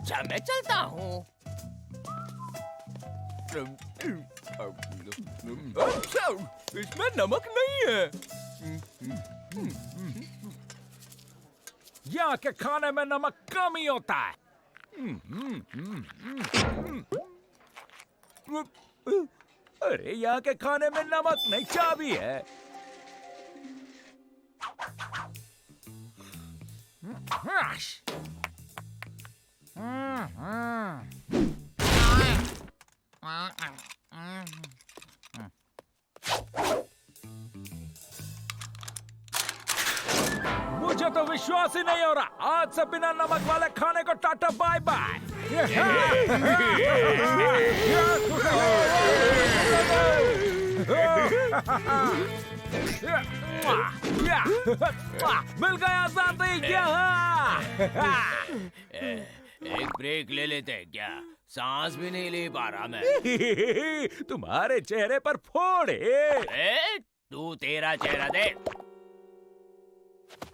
अच्छा मैं चलता हूँ। अच्छा, इसमें नमक नहीं है। यहाँ के खाने में नमक कम ही होता है। अरे यहाँ के खाने में नमक नहीं, चाबी है। मुझे तो विश्वास ही नहीं हो रहा। आज से बिना नमक वाले खाने को टाटा बाय बाय। मिल गया आजादी। एक ब्रेक ले लेते हैं क्या? सांस भी नहीं ले पा रहा मैं। तुम्हारे चेहरे पर फोड़ है। तू तेरा चेहरा दे।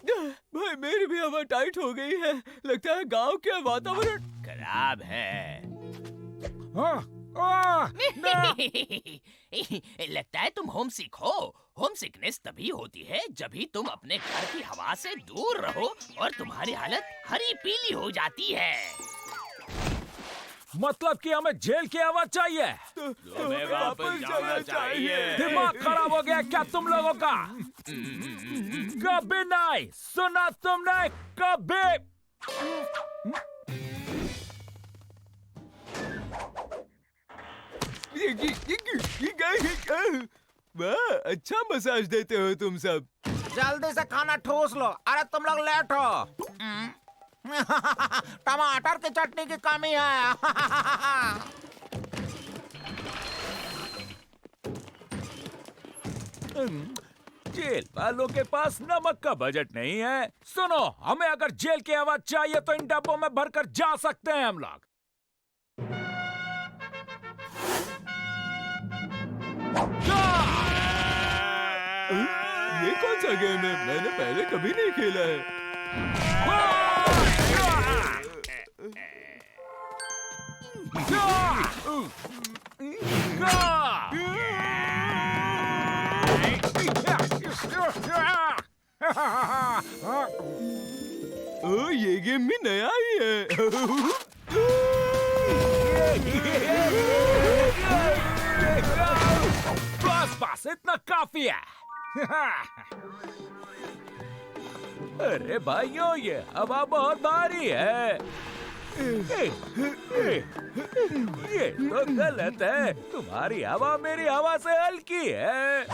भाई मेरी भी हवा टाइट हो गई है। लगता है गांव का वातावरण खराब है। लगता है तुम होम सिक हो। होम सिकनेस तभी होती है जब ही तुम अपने घर की हवा से दूर रहो और तुम्हारी हालत हरी पीली हो जाती है। मतलब कि हमें जेल की हवा चाहिए। तुम्हें वापस जाना चाहिए। दिमाग खराब हो गया क्या तुम लोगों का? कभी नहीं सुना तुमने, कभी। वाह, अच्छा मसाज देते हो तुम सब। जल्दी से खाना ठूस लो। अरे तुम लोग लेट हो। टमाटर की चटनी की कमी है। जेल वालों के पास नमक का बजट नहीं है। सुनो, हमें अगर जेल की आवाज चाहिए तो इन डब्बों में भरकर जा सकते हैं हम लोग। ये कौन सा गेम है? मैंने पहले कभी नहीं खेला है। ये गेम भी नया ही है। बस इतना काफी है। अरे भाइयों, ये हवा बहुत भारी है। ये तो गलत है। तुम्हारी हवा मेरी हवा से हल्की है।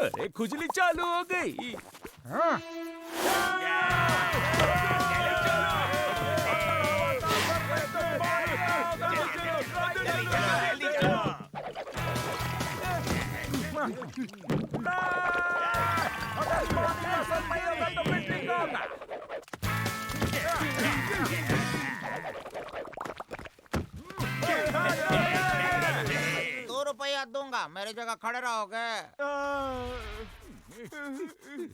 अरे खुजली चालू हो गई। ₹2 दूंगा, मेरी जगह खड़े रहोगे।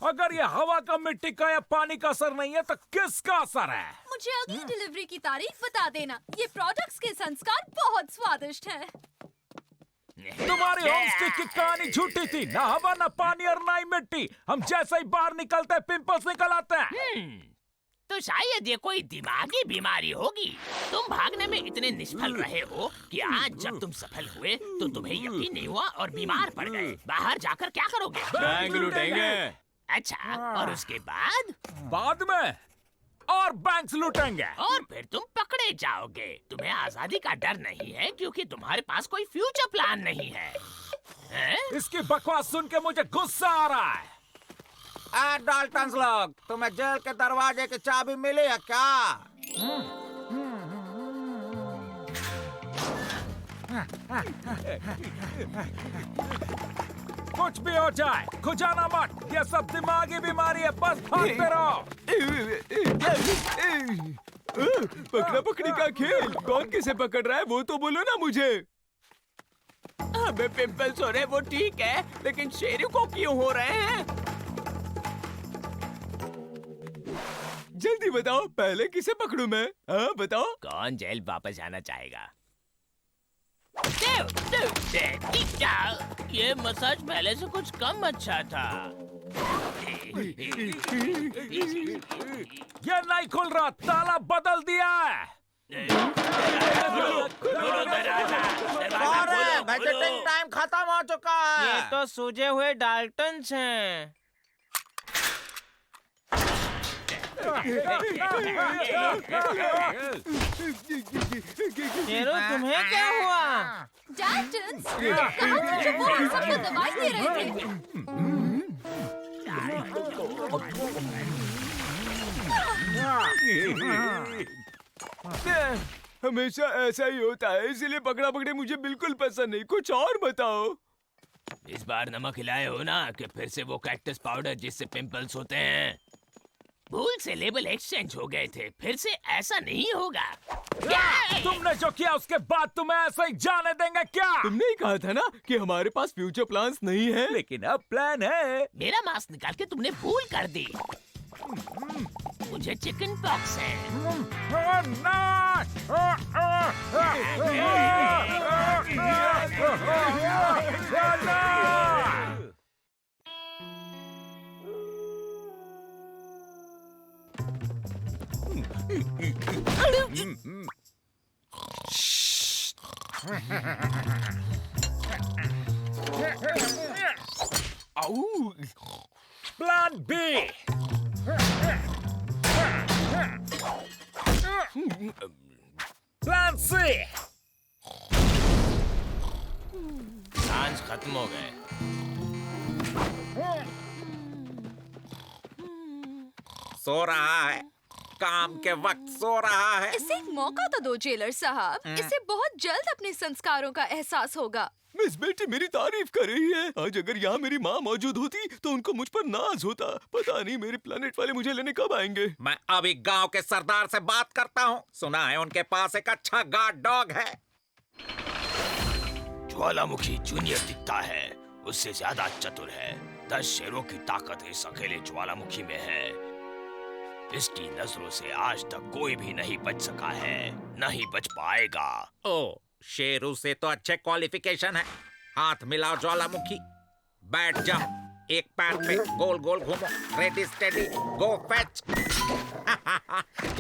अगर ये हवा का, मिट्टी का या पानी का असर नहीं है तो किसका असर है? मुझे अगली डिलीवरी की तारीख बता देना। ये प्रोडक्ट्स के संस्कार बहुत स्वादिष्ट है। तुम्हारी होमस्टे की कहानी झूठी थी। ना हवा, ना पानी और ना ही मिट्टी। हम जैसे ही बाहर निकलते हैं पिंपल्स निकल आते हैं। तो शायद ये कोई दिमागी बीमारी होगी। तुम भागने में इतने निष्फल रहे हो कि आज जब तुम सफल हुए तो तुम्हें यकीन नहीं हुआ और बीमार पड़ गए। बाहर जाकर क्या करोगे? बैंक लूटेंगे। अच्छा, और उसके बाद? बाद में और बैंक लूटेंगे। और फिर तुम पकड़े जाओगे। तुम्हें आजादी का डर नहीं है क्योंकि तुम्हारे पास कोई फ्यूचर प्लान नहीं है। इसकी बकवास सुन के मुझे गुस्सा आ रहा है। डाल्टन्स लोग, तुम्हें जेल के दरवाजे की चाबी मिली है क्या? कुछ भी हो जाए, खुजाना मत। ये सब दिमागी बीमारी है। बस भागते रहो। पकड़ा पकड़ी का खेल, कौन किसे पकड़ रहा है वो तो बोलो ना मुझे। हमें पिंपल्स हो रहे वो ठीक है, लेकिन शेरू को क्यों हो रहे हैं? जल्दी बताओ, पहले किसे पकड़ूं मैं? हाँ बताओ। कौन जेल वापस जाना चाहेगा? ये मसाज पहले से कुछ कम अच्छा था। ये नहीं खुल रहा, ताला बदल दिया है। अरे विजिटिंग टाइम खत्म हो चुका है। ये तो सूजे हुए डाल्टन्स हैं। शेरू, तुम्हें क्या हुआ? डाल्टन्स, कहाँ थे जो वो सबको दवाई दे रहे थे? हमेशा ऐसा ही होता है, इसीलिए पकड़ा पकड़ी मुझे बिल्कुल पसंद नहीं। कुछ और बताओ। इस बार नमक खिलाए हो ना कि फिर से वो कैक्टस पाउडर जिससे पिंपल्स होते हैं। भूल से लेबल एक्सचेंज हो गए थे, फिर से ऐसा नहीं होगा। तुमने जो किया उसके बाद तुम्हें ऐसा ही जाने देंगे क्या? तुमने ही कहा था ना कि हमारे पास फ्यूचर प्लान्स नहीं है। लेकिन अब प्लान है। मेरा मास्क निकाल के तुमने भूल कर दी। मुझे चिकन पॉक्स है। Plan B. Plan C. सांस खत्म हो गए। सो रहा है, काम के वक्त सो रहा है। इसे एक मौका तो दो जेलर साहब, इसे बहुत जल्द अपने संस्कारों का एहसास होगा। मिस बेटी मेरी तारीफ कर रही है। आज अगर यहाँ मेरी माँ मौजूद होती तो उनको मुझ पर नाज होता। पता नहीं मेरे प्लेनेट वाले मुझे लेने कब आएंगे। मैं अभी गांव के सरदार से बात करता हूँ। सुना है उनके पास एक अच्छा गार्ड डॉग है। ज्वालामुखी जूनियर दिखता है, उससे ज्यादा चतुर है। 10 शेरों की ताकत इस अकेले ज्वालामुखी में है। इसकी नजरों से आज तक कोई भी नहीं बच सका है, नहीं बच पाएगा। ओ, शेरू से तो अच्छे क्वालिफिकेशन है। हाथ मिलाओ ज्वालामुखी, बैठ जाओ, एक पैर पे गोल गोल घूमो, रेडी स्टेडी गो फैच।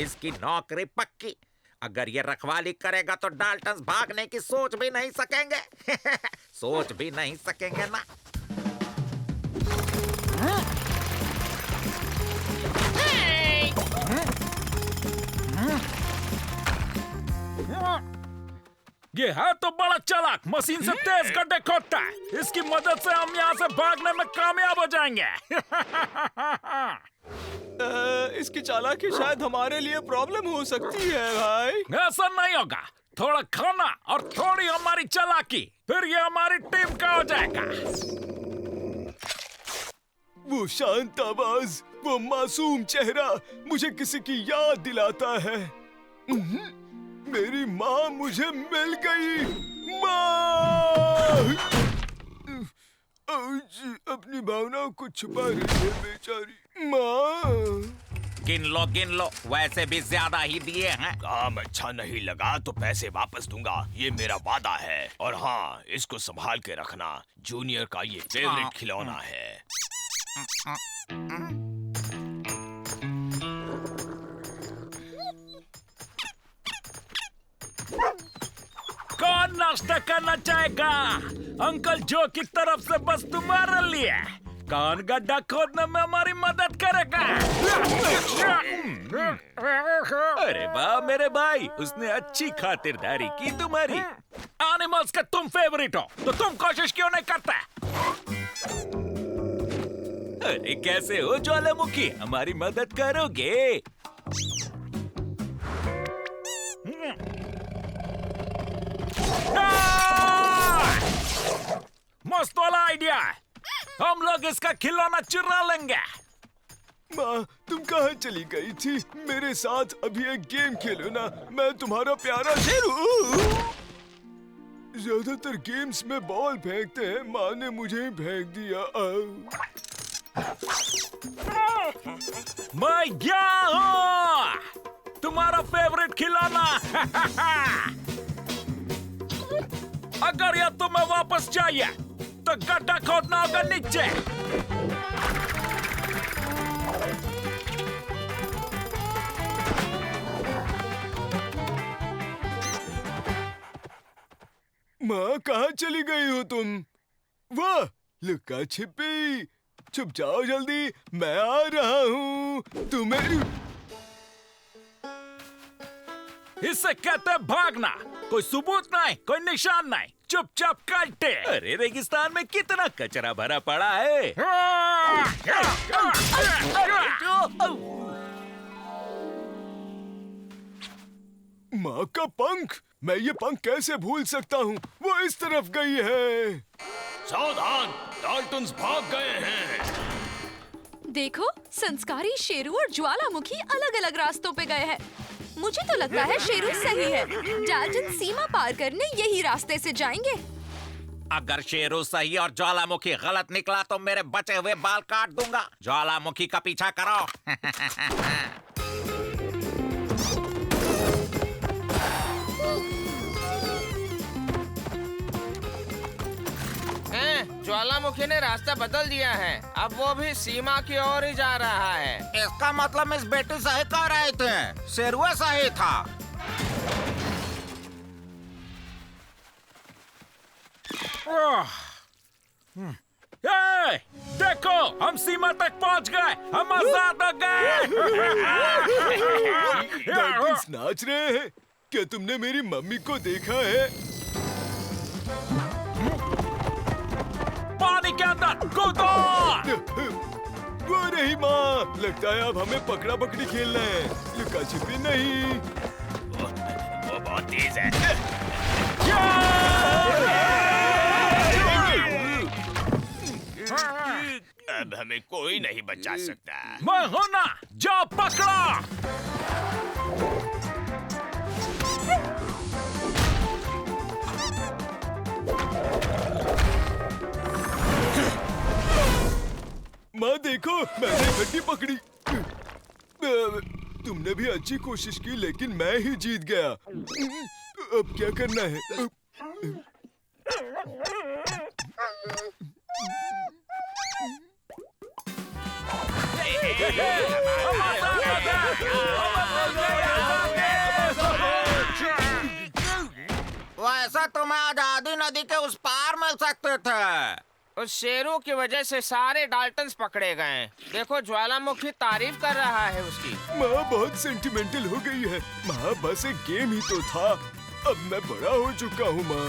इसकी नौकरी पक्की। अगर ये रखवाली करेगा तो डाल्टन्स भागने की सोच भी नहीं सकेंगे। सोच भी नहीं सकेंगे ना। ये है तो बड़ा चालाक, मशीन से तेज गड्ढे खोदता है। इसकी मदद से हम यहाँ से भागने में कामयाब हो जाएंगे। इसकी चालाकी शायद हमारे लिए प्रॉब्लम हो सकती है भाई। ऐसा नहीं होगा, थोड़ा खाना और थोड़ी हमारी चालाकी, फिर ये हमारी टीम का हो जाएगा। वो शांत आवाज, वो मासूम चेहरा मुझे किसी की याद दिलाता है। मेरी माँ मुझे मिल गई। माँ आज अपनी भावनाओं को छुपा रही है बेचारी। माँ गिन लो, वैसे भी ज्यादा ही दिए हैं। काम अच्छा नहीं लगा तो पैसे वापस दूंगा, ये मेरा वादा है। और हाँ, इसको संभाल के रखना, जूनियर का ये फेवरेट खिलौना है। कौन नाश्ता करना चाहेगा? अंकल जो की तरफ से बस तुम्हारे लिए। कौन गड्ढा खोदने में हमारी मदद करेगा? अरे वाह मेरे भाई, उसने अच्छी खातिरदारी की तुम्हारी। एनिमल्स का तुम फेवरेट हो तो तुम कोशिश क्यों नहीं करते? अरे कैसे हो ज्वालामुखी, हमारी मदद करोगे? मस्त वाला आइडिया है, हम लोग इसका खिलौना चुरा लेंगे। माँ, तुम कहाँ चली गई थी? मेरे साथ अभी एक गेम खेलो ना। मैं तुम्हारा प्यारा शेरू। ज्यादातर गेम्स में बॉल फेंकते हैं, माँ ने मुझे ही फेंक दिया। मैं गया हूँ, तुम्हारा फेवरेट खिलौना। अगर यह तुम्हें वापस चाहिए तो गड्ढा खोदना होगा नीचे। माँ, कहाँ चली गई हो तुम? वाह, लुका छिपी। छुप जाओ जल्दी, मैं आ रहा हूँ। तुम्हें इसे कहते हैं भागना। कोई सबूत नहीं, कोई निशान नहीं, चुपचाप काटे। अरे रेगिस्तान में कितना कचरा भरा पड़ा है। माँ का पंख, मैं ये पंख कैसे भूल सकता हूँ? वो इस तरफ गई है। सावधान, डाल्टन्स भाग गए हैं। देखो, संस्कारी शेरू और ज्वालामुखी अलग-अलग रास्तों पे गए हैं। मुझे तो लगता है शेरू सही है। डाल्टन सीमा पार करने यही रास्ते से जाएंगे। अगर शेरू सही और ज्वालामुखी गलत निकला तो मेरे बचे हुए बाल काट दूंगा। ज्वालामुखी का पीछा करो। ज्वालामुखी ने रास्ता बदल दिया है। अब वो भी सीमा की ओर ही जा रहा है। इसका मतलब इस बेटी सही कह रहे थे, शेरुआ सही था। ए, देखो, हम सीमा तक पहुंच गए। हम आजाद हो गए। डाल्टन्स नाच रहे हैं। क्या तुमने मेरी मम्मी को देखा है? पानी के अंदर कूदो। वो नहीं माँ, लगता है अब हमें पकड़ा पकड़ी खेलना है, लुका छिपी नहीं। वो बहुत तेज है। अब हमें कोई नहीं बचा सकता। मैं हूं ना, जाओ पकड़ो। माँ देखो, मैंने घंटी पकड़ी। तुमने भी अच्छी कोशिश की, लेकिन मैं ही जीत गया। अब क्या करना है? वैसा तुम्हें आजादी नदी के उस पार मिल सकते थे। उस शेरू की वजह से सारे डाल्टन्स पकड़े गए। देखो, ज्वालामुखी तारीफ कर रहा है उसकी। माँ बहुत सेंटिमेंटल हो गई है। माँ बस एक गेम ही तो था। अब मैं बड़ा हो चुका हूँ माँ।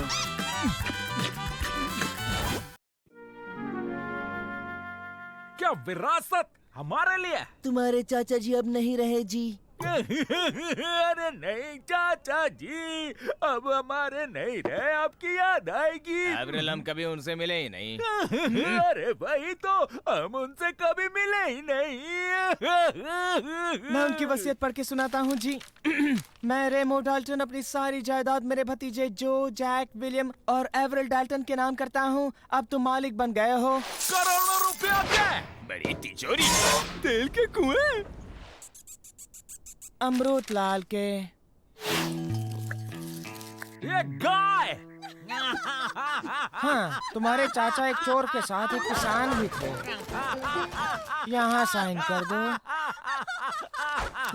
क्या विरासत हमारे लिए? तुम्हारे चाचा जी अब नहीं रहे जी। अरे नहीं चाचा जी, अब हमारे नहीं रहे, आपकी याद आएगी। अब्रिल, हम कभी उनसे मिले ही नहीं। अरे भाई, तो हम उनसे कभी मिले ही नहीं। मैं उनकी वसीयत पढ़ के सुनाता हूँ जी। मैं रेमो डाल्टन अपनी सारी जायदाद मेरे भतीजे जो, जैक, विलियम और एवरेल डाल्टन के नाम करता हूँ। अब तुम मालिक बन गए हो। करोड़ों रुपया के बड़ी तिजोरी। तेल के कुएं। अमरूद लाल के। ये गाय। हाँ, तुम्हारे चाचा एक चोर के साथ एक किसान भी थे। यहाँ साइन कर दो।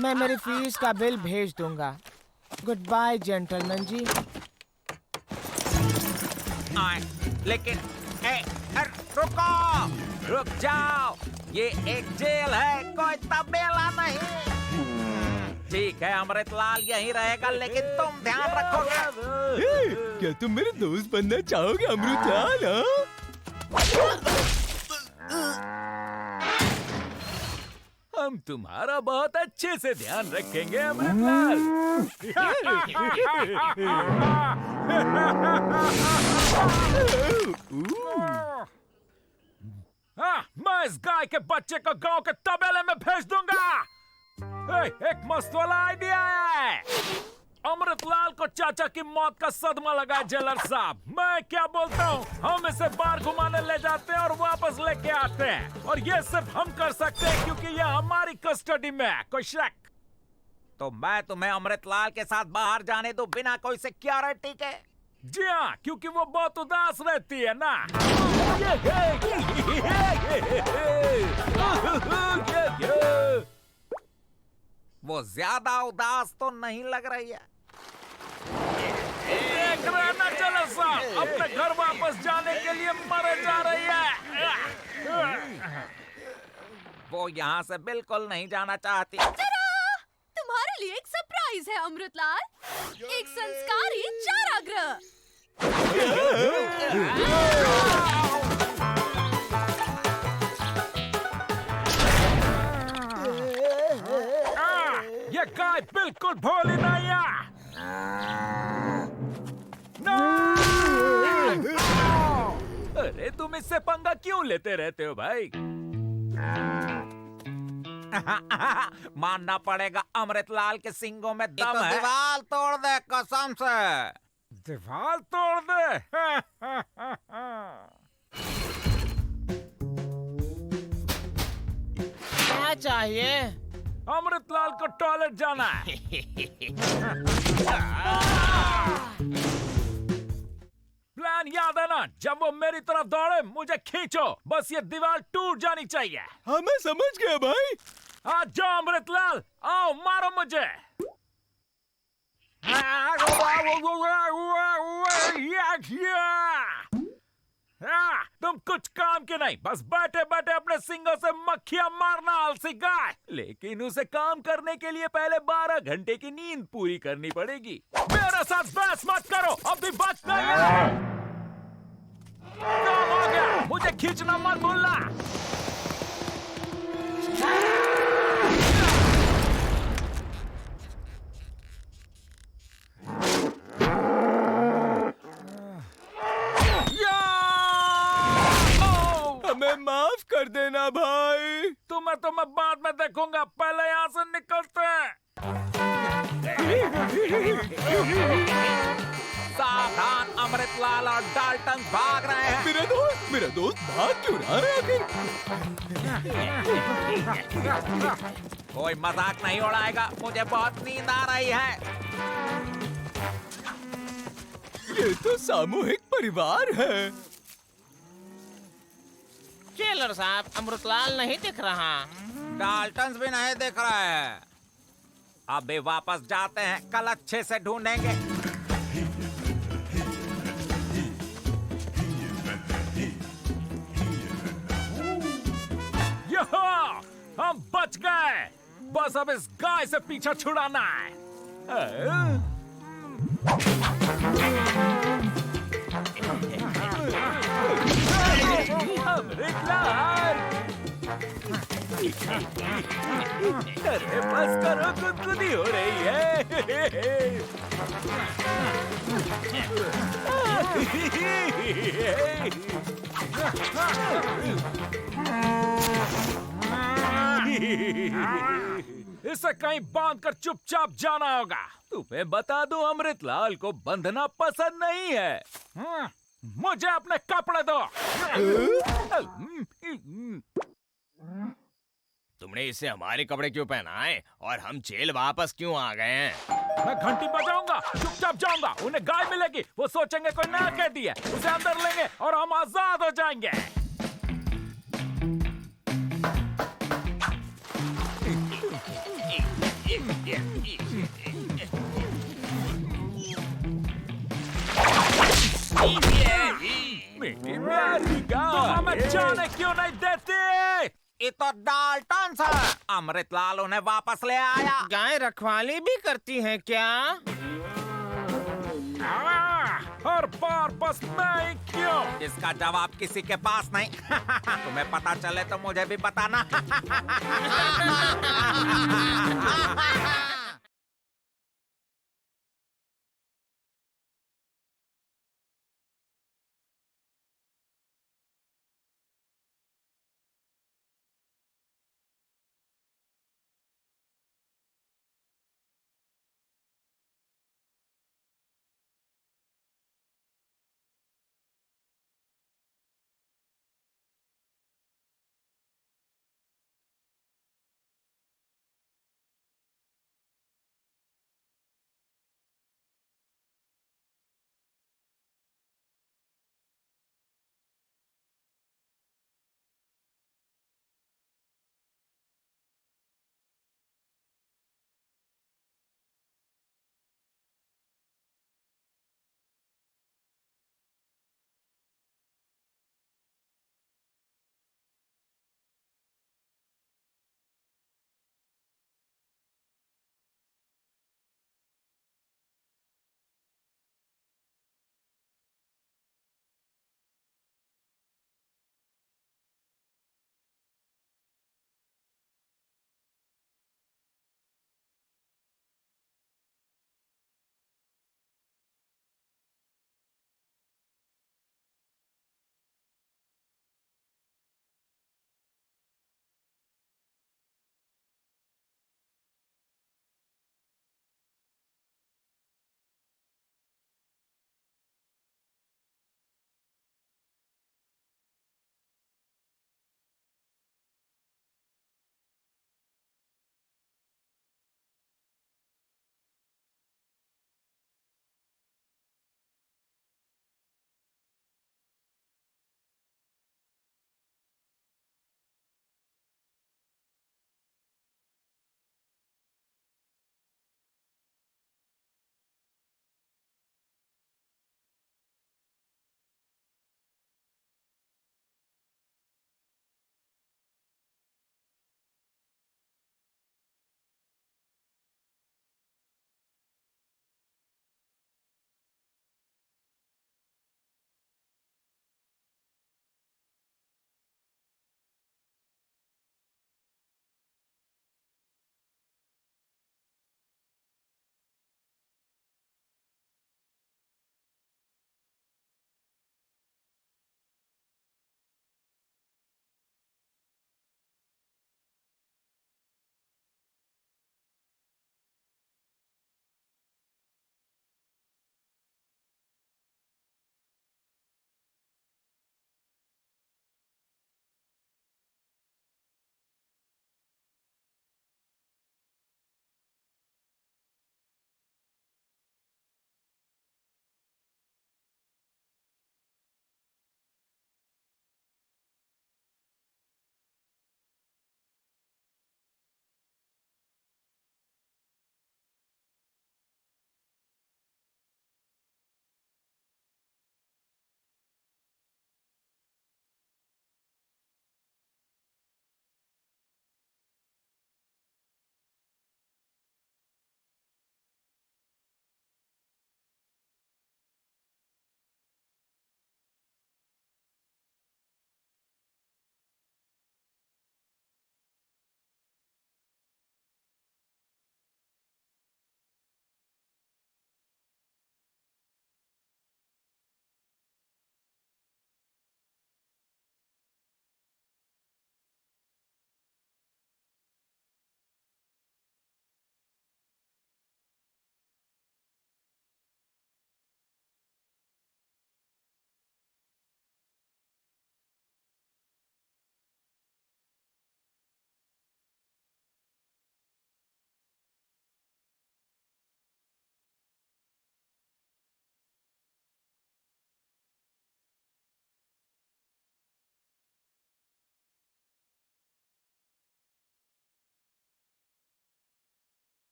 मैं मेरी फीस का बिल भेज दूंगा। गुड बाय जेंटलमैन जी। लेकिन रुको, रुक जाओ। ये एक जेल है, कोई तबेला नहीं। ठीक है, अमृतलाल यहीं रहेगा, लेकिन तुम ध्यान रखोगे। क्या तुम मेरे दोस्त बनना चाहोगे अमृतलाल? हम तुम्हारा बहुत अच्छे से ध्यान रखेंगे अमृतलाल। हाँ, मैं मैं इस गाय के बच्चे को गांव के तबेले में भेज दूंगा। एक मस्त वाला आइडिया है। अमृतलाल को चाचा की मौत का सदमा लगा है जेलर साहब। मैं क्या बोलता हूँ, हम इसे बाहर घुमाने ले जाते हैं और वापस लेके आते हैं, और ये सिर्फ हम कर सकते हैं क्योंकि ये हमारी कस्टडी में है। कोई शक? तो मैं तुम्हें अमृतलाल के साथ बाहर जाने दूं बिना कोई सिक्योरिटी के? जी हाँ, क्योंकि वो बहुत उदास रहती है ना। वो ज्यादा उदास तो नहीं लग रही है। देख रहे ना जेलर साहब, अपने घर वापस जाने के लिए मरे जा रही है। वो यहाँ से बिल्कुल नहीं जाना चाहती। तुम्हारे लिए एक सरप्राइज है अमृतलाल, एक संस्कारी चारागृह। ये गाय बिल्कुल भोली नहीं है। अरे तुम इससे पंगा क्यों लेते रहते हो भाई? मानना पड़ेगा अमृतलाल के सिंगों में दम तो है। दीवार तोड़ दे कसम से। दीवार तोड़ दे। क्या चाहिए? अमृतलाल को टॉयलेट जाना है। प्लान याद है ना? जब वो मेरी तरफ दौड़े मुझे खींचो, बस ये दीवार टूट जानी चाहिए। हाँ मैं समझ गया भाई। आ जाओ अमृतलाल, आओ मारो मुझे। तुम कुछ काम के नहीं, बस बैठे बैठे अपने सिंगों से मक्खियां मारना आलसी गाय। लेकिन उसे काम करने के लिए पहले 12 घंटे की नींद पूरी करनी पड़ेगी। मेरे साथ बहस मत करो, अभी बात नहीं है। काम हो गया, मुझे खींचना मत भूलना। हमें माफ कर देना भाई। तुम्हें तो मैं बाद में देखूंगा, पहले यहाँ से निकलते हैं। सावधान, अमृतलाल और डाल्टन भाग रहे हैं। मेरा दोस्त भाग क्यों रहा है आखिर? कोई मजाक नहीं उड़ाएगा, मुझे बहुत नींद आ रही है। ये तो सामूहिक परिवार है। जेलर साहब, अमृतलाल नहीं दिख रहा। डाल्टन भी नहीं दिख रहा है। अभी वापस जाते हैं, कल अच्छे से ढूंढेंगे। यहाँ हम बच गए, बस अब इस गाय से पीछा छुड़ाना है। अरे बस करो, गुदगुदी हो रही है। इसे कहीं बांधकर चुपचाप जाना होगा। तुम्हें बता दूं, अमृतलाल को बंधना पसंद नहीं है। मुझे अपने कपड़े दो। तुमने इसे हमारे कपड़े क्यों पहनाए और हम जेल वापस क्यों आ गए हैं? मैं घंटी बजाऊंगा, चुपचाप जाऊंगा। उन्हें गाय मिलेगी, वो सोचेंगे कोई नया कैदी है, उसे अंदर लेंगे और हम आजाद हो जाएंगे। मेरी प्यारी गाय, तुम हमें जाने क्यों नहीं देते? ये तो डाल्टन है। अमृतलाल उन्हें वापस ले आया। गाय रखवाली भी करती है क्या? हर बार बस मैं ही क्यों? इसका जवाब किसी के पास नहीं। तुम्हें पता चले तो मुझे भी बताना।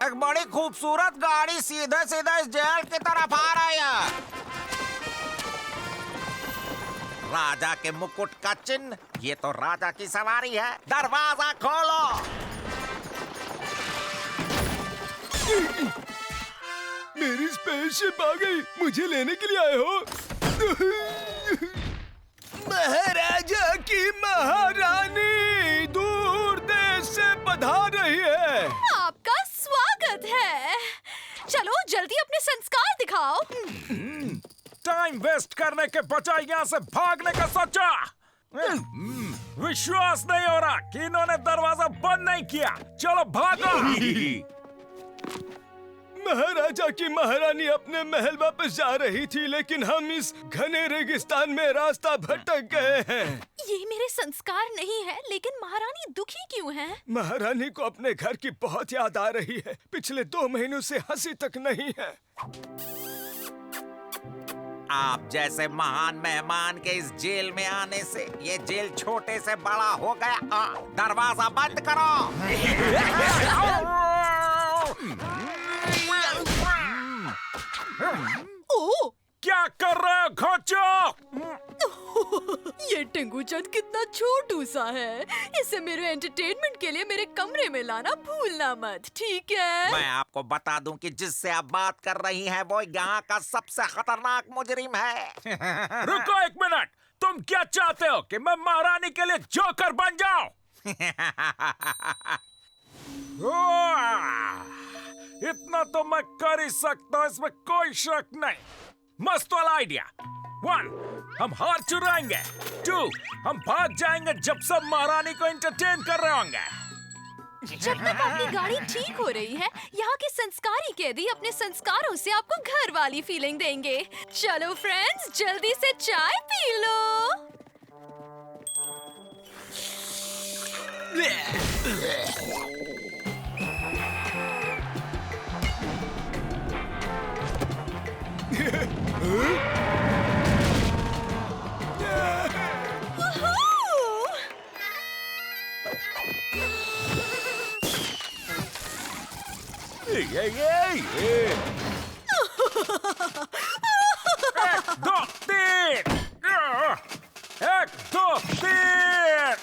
एक बड़ी खूबसूरत गाड़ी सीधे सीधे इस जेल की तरफ आ रही है। राजा के मुकुट का चिन्ह, ये तो राजा की सवारी है। दरवाजा खोलो। मेरी स्पेसशिप आ गई। मुझे लेने के लिए आए हो? महाराजा की महारानी दूर देश से पधार रही है। आपका स्वागत है। चलो जल्दी अपने संस्कार दिखाओ। टाइम वेस्ट करने के बजाय यहाँ से भागने का सोचा। विश्वास नहीं हो रहा कि इन्होंने दरवाजा बंद नहीं किया। चलो भागो। महाराजा की महारानी अपने महल वापस जा रही थी, लेकिन हम इस घने रेगिस्तान में रास्ता भटक गए हैं। ये मेरे संस्कार नहीं है, लेकिन महारानी दुखी क्यों है? महारानी को अपने घर की बहुत याद आ रही है। पिछले 2 महीनों से हंसी तक नहीं है। आप जैसे महान मेहमान के इस जेल में आने से ये जेल छोटे से बड़ा हो गया। दरवाजा बंद करो। ओ, क्या कर रहे हो खोचो? ये टिंगू चंद कितना छोटू सा है। इसे मेरे एंटरटेनमेंट के लिए मेरे कमरे में लाना भूलना मत, ठीक है? मैं आपको बता दूं कि जिससे आप बात कर रही हैं वो यहाँ का सबसे खतरनाक मुजरिम है। रुको 1 मिनट। तुम क्या चाहते हो कि मैं महारानी के लिए जोकर बन जाऊं? इतना तो मैं कर ही सकता हूँ, इसमें कोई शक नहीं। मस्त वाला आइडिया। 1, हम हार चुराएंगे। 2, हम भाग जाएंगे जब सब महारानी को एंटरटेन कर रहे होंगे। जब तक आपकी गाड़ी ठीक हो रही है, यहाँ के संस्कारी कैदी अपने संस्कारों से आपको घर वाली फीलिंग देंगे। चलो फ्रेंड्स, जल्दी से चाय पी लो। ये 1, 2, 3। 1, 2, 3।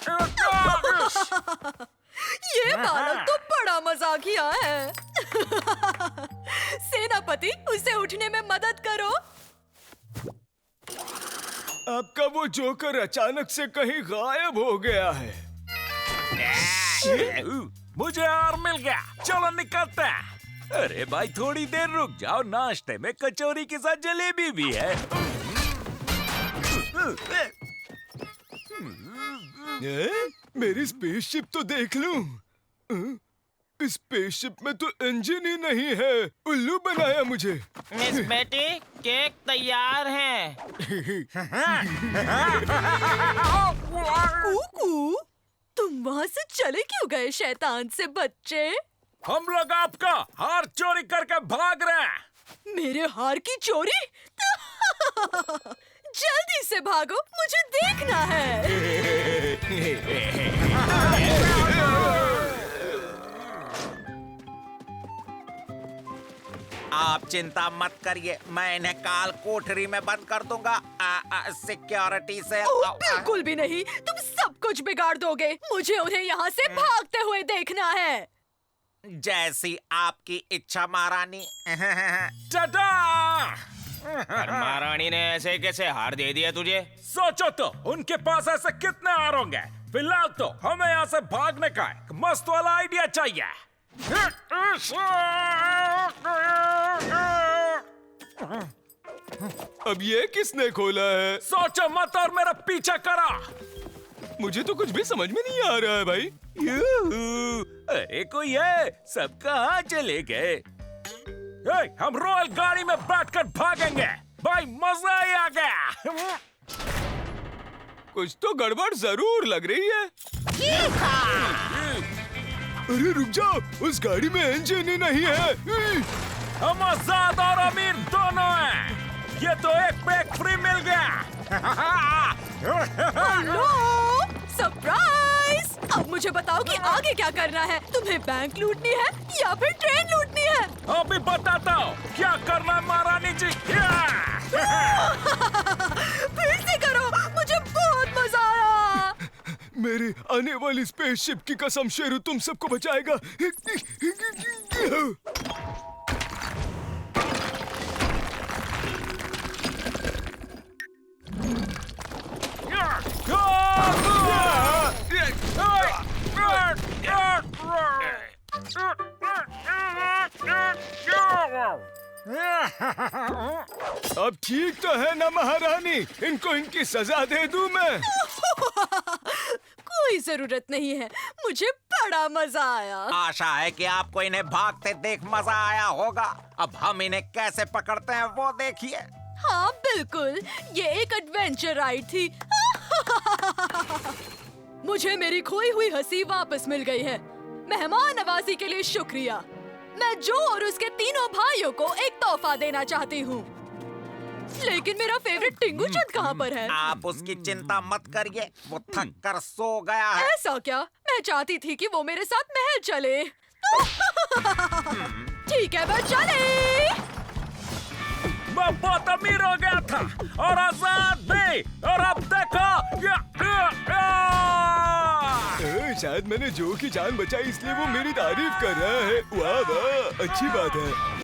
ये बालक तो बड़ा मजाकिया है। सेनापति, उसे उठने में मदद करो। आपका वो जोकर अचानक से कहीं गायब हो गया है। मुझे हार मिल गया। चलो निकलते हैं। अरे भाई थोड़ी देर रुक जाओ, नाश्ते में कचौरी के साथ जलेबी भी है। मेरी स्पेसशिप तो देख लूं। स्पेसशिप में तो इंजन ही नहीं है। उल्लू बनाया मुझे। मिस बेटी, केक तैयार है। कुकू, तुम वहाँ से चले क्यों गए शैतान से बच्चे? हम लोग आपका हार चोरी करके भाग रहे हैं। मेरे हार की चोरी? जल्दी से भागो, मुझे देखना है। आप चिंता मत करिए, मैं इन्हें काल कोठरी में बंद कर दूंगा सिक्योरिटी से। बिल्कुल भी नहीं, तुम सब कुछ बिगाड़ दोगे। मुझे उन्हें यहाँ से भागते हुए देखना है। जैसी आपकी इच्छा महारानी। टाटा। महारानी ने ऐसे कैसे हार दे दिया तुझे? सोचो तो, उनके पास ऐसे कितने हार होंगे। फिलहाल तो हमें यहाँ से भागने का एक मस्त वाला आइडिया चाहिए। अब ये किसने खोला है? सोचो मत और मेरा पीछा करा। मुझे तो कुछ भी समझ में नहीं आ रहा है भाई। अरे कोई है, सब कहाँ चले गए? हम रॉयल गाड़ी में बैठकर भागेंगे। भाई मजा ही आ गया। कुछ तो गड़बड़ जरूर लग रही है। अरे रुक जाओ, उस गाड़ी में इंजन ही नहीं है। हम आजाद और अमीर दोनों हैं। ये तो एक पैक फ्री मिल गया। Hello, surprise! अब मुझे बताओ कि आगे क्या करना है। तुम्हें बैंक लूटनी है या फिर ट्रेन लूटनी है? अभी बताता हूँ क्या करना है महारानी जी। फिर से करो, मुझे बहुत मजा आया। मेरे आने वाली स्पेसशिप की कसम शेरू तुम सबको बचाएगा। अब ठीक तो है ना महारानी? इनको इनकी सजा दे दूं मैं? कोई जरूरत नहीं है, मुझे बड़ा मजा आया। आशा है कि आपको इन्हें भागते देख मजा आया होगा। अब हम इन्हें कैसे पकड़ते हैं वो देखिए। हाँ बिल्कुल, ये एक एडवेंचर राइड थी। मुझे मेरी खोई हुई हंसी वापस मिल गई है। मेहमान नवाजी के लिए शुक्रिया। मैं जो और उसके तीनों भाइयों को एक तोहफा देना चाहती हूँ। लेकिन मेरा फेवरेट टिंगू चंद कहाँ पर है? आप उसकी चिंता मत करिए, वो थक कर सो गया है। ऐसा क्या? मैं चाहती थी कि वो मेरे साथ महल चले। ठीक है, मैं चली। मैं बहुत अमीर हो गया था और आजाद भी, और अब देखो शायद मैंने जो की जान बचाई इसलिए वो मेरी तारीफ कर रहा है। वाह वाह, अच्छी बात है।